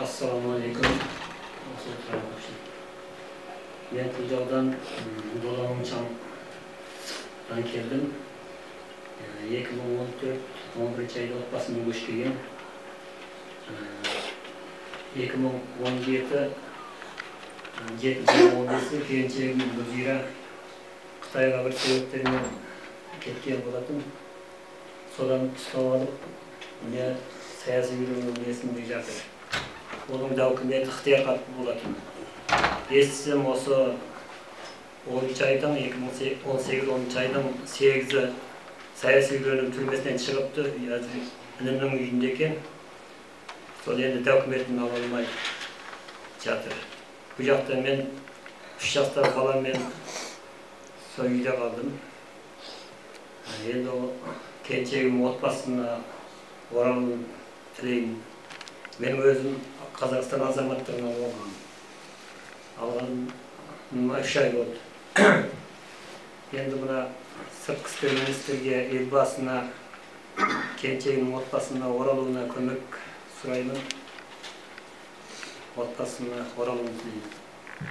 Assalamualaikum. Men Tijavdan Dolançam'dan keldim. 2014-11 ayda otbasını көшкеген. 2017 7-15 келіншегім Гүлзира Қытайға бір себептермен кеткен болатын. Содан ұстап алып, міне саяси үйренудің несінде жатыр. Оның да үкімет ықтияр қатты болатын. Естісем осы 10 айдан 2018-10 айдан 8-і саяси үйренім түрмесінен шығыпты. Інімнің үйінде екен. Сол енді документін ала алмай жатыр. Бұл жақта мен 3 жастағы баламмен сол үйде қалдым. Енді ол келіншегім отбасына оралуын тілеймін. Мен өзім Қазақстан азаматтығын алғаныма 3 ай болды. Енді мына сыртқы істер министрге, елбасына, келіншегінің отбасына оралуына көмек сұраймын. Отбасына оралуын тілеймін.